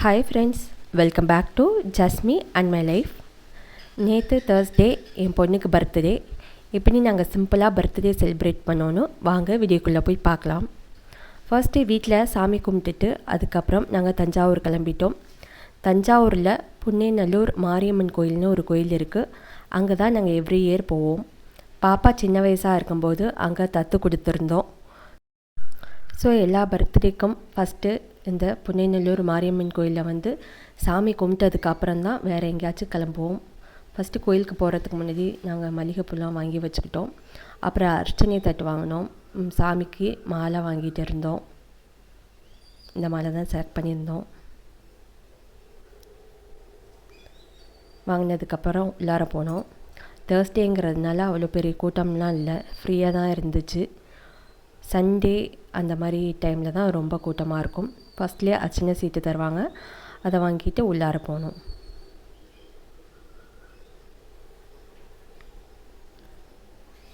Hi friends, welcome back to Jasmi and my life. நேற்று Thursday என் பொண்ணுக்கு பர்த்டே. எப்படி நாங்கள் சிம்பிளாக பர்த்டே செலிப்ரேட் பண்ணோன்னு வாங்க வீடியோக்குள்ளே போய் பார்க்கலாம். ஃபர்ஸ்ட்டு வீட்டில் சாமி கும்பிட்டுட்டு அதுக்கப்புறம் நாங்கள் தஞ்சாவூர் கிளம்பிட்டோம். தஞ்சாவூரில் புன்னேநல்லூர் மாரியம்மன் கோயில்னு ஒரு கோயில் இருக்குது. அங்கே தான் நாங்கள் எவ்ரி இயர் போவோம். பாப்பா சின்ன வயசாக இருக்கும்போது அங்கே தத்து கொடுத்துருந்தோம். ஸோ எல்லா பர்த்டேக்கும் ஃபஸ்ட்டு இந்த புன்னேநல்லூர் மாரியம்மன் கோயிலில் சாமி கும்பிட்டதுக்கு அப்புறம் தான் வேறு எங்கேயாச்சும் கிளம்புவோம். ஃபஸ்ட்டு கோயிலுக்கு போகிறதுக்கு முன்னாடி நாங்கள் மல்லிகைப்பூலாம் வாங்கி வச்சுக்கிட்டோம். அப்புறம் அர்ச்சனை தட்டு வாங்கினோம். சாமிக்கு மாலை வாங்கிட்டு இருந்தோம். இந்த மாலை தான் செலக்ட் பண்ணியிருந்தோம். வாங்கினதுக்கப்புறம் உள்ளார போனோம். தேர்ஸ்டேங்கிறதுனால அவ்வளோ பெரிய கூட்டம்லாம் இல்லை, ஃப்ரீயாக தான் இருந்துச்சு. சண்டே அந்த மாதிரி டைமில் தான் ரொம்ப கூட்டமாக இருக்கும். ஃபஸ்ட்லேயே அர்ச்சனை சீட்டு தருவாங்க, அதை வாங்கிட்டு உள்ளார போனோம்.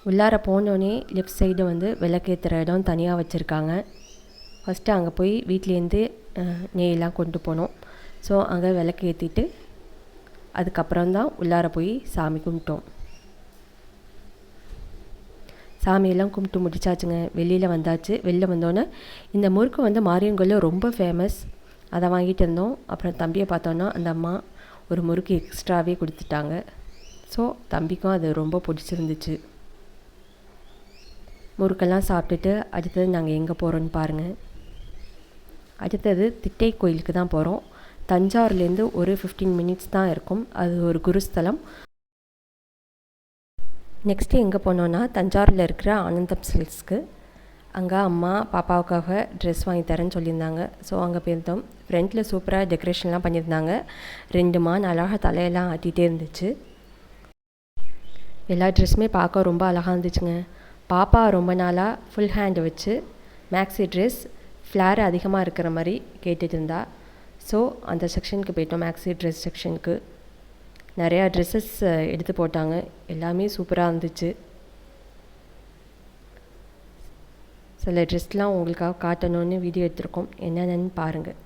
உள்ளார போனோடனே லெஃப்ட் சைடு விளக்கேற்றுற இடம் தனியாக வச்சுருக்காங்க. ஃபஸ்ட்டு அங்கே போய் வீட்லேருந்து நெய்யெல்லாம் கொண்டு போனோம். ஸோ அங்கே விளக்கு ஏற்றிட்டு அதுக்கப்புறம் தான் உள்ளார போய் சாமி கும்பிட்டோம். சாமியெல்லாம் கும்பிட்டு முடிச்சாச்சுங்க. வெளியில் வந்தாச்சு. வெளில வந்தோன்னே இந்த முறுக்கு மாரியங்கல்ல ரொம்ப ஃபேமஸ். அதை வாங்கிட்டு இருந்தோம். அப்புறம் தம்பியை பார்த்தோன்னா அந்த அம்மா ஒரு முறுக்கு எக்ஸ்ட்ராவே கொடுத்துட்டாங்க. ஸோ தம்பிக்கும் அது ரொம்ப பிடிச்சிருந்துச்சு. முறுக்கெல்லாம் சாப்பிட்டுட்டு அடுத்தது நாங்கள் எங்கே போகிறோன்னு பாருங்கள். அடுத்தது திட்டை கோயிலுக்கு தான் போகிறோம். தஞ்சாவூர்லேருந்து ஒரு 15 மினிட்ஸ் தான் இருக்கும். அது ஒரு குருஸ்தலம். நெக்ஸ்ட்டு எங்கே போனோன்னா தஞ்சாவூரில் இருக்கிற ஆனந்தம் சில்க்ஸ்க்கு. அங்கே அம்மா பாப்பாவுக்காக ட்ரெஸ் வாங்கி தரேன்னு சொல்லியிருந்தாங்க. ஸோ அங்கே போயிருந்தோம். ஃப்ரண்ட்டில் சூப்பராக டெக்கரேஷன்லாம் பண்ணியிருந்தாங்க. 2 மான் அழகாக தலையெல்லாம் ஆட்டிகிட்டே இருந்துச்சு. எல்லா ட்ரெஸ்ஸுமே பார்க்க ரொம்ப அழகாக இருந்துச்சுங்க. பாப்பா ரொம்ப நாளாக ஃபுல் ஹேண்டு வச்சு மேக்ஸி ட்ரெஸ் ஃப்ளேர் அதிகமாக இருக்கிற மாதிரி கேட்டுட்டு இருந்தா. ஸோ அந்த செக்ஷனுக்கு போயிட்டோம். மேக்ஸி ட்ரெஸ் செக்ஷனுக்கு நிறையா ட்ரெஸ்ஸஸ் எடுத்து போட்டாங்க. எல்லாமே சூப்பராக இருந்துச்சு. சில ட்ரெஸ்லாம் உங்களுக்காக காட்டணுன்னு வீடியோ எடுத்திருக்கோம். என்னென்னு பாருங்கள்.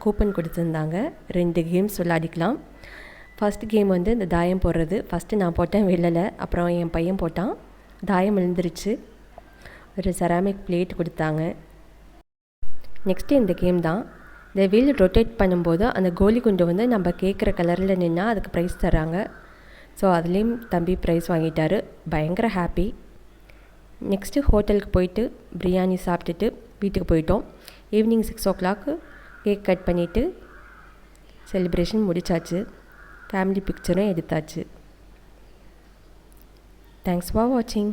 கூப்பன் கொடுத்துருந்தாங்க. 2 கேம்ஸ் விளையாடிக்கலாம். ஃபஸ்ட் கேம் இந்த தாயம் போடுறது. ஃபஸ்ட்டு நான் போட்டேன், விழலை. அப்புறம் என் பையன் போட்டான், தாயம் விழுந்துருச்சு. ஒரு செராமிக் பிளேட் கொடுத்தாங்க. நெக்ஸ்ட்டு இந்த கேம் தான். இந்த வீல் ரொட்டேட் பண்ணும்போது அந்த கோலி குண்டு நம்ம கேட்குற கலரில் நின்னால் அதுக்கு ப்ரைஸ் தராங்க. ஸோ அதுலேயும் தம்பி ப்ரைஸ் வாங்கிட்டார். பயங்கர ஹாப்பி. நெக்ஸ்ட்டு ஹோட்டலுக்கு போயிட்டு பிரியாணி சாப்பிட்டுட்டு வீட்டுக்கு போயிட்டோம். ஈவினிங் 6 o'clock கேக் கட் பண்ணிவிட்டு செலிப்ரேஷன் முடித்தாச்சு. ஃபேமிலி பிக்சரும் எடுத்தாச்சு. தேங்க்ஸ் ஃபார் வாட்சிங்.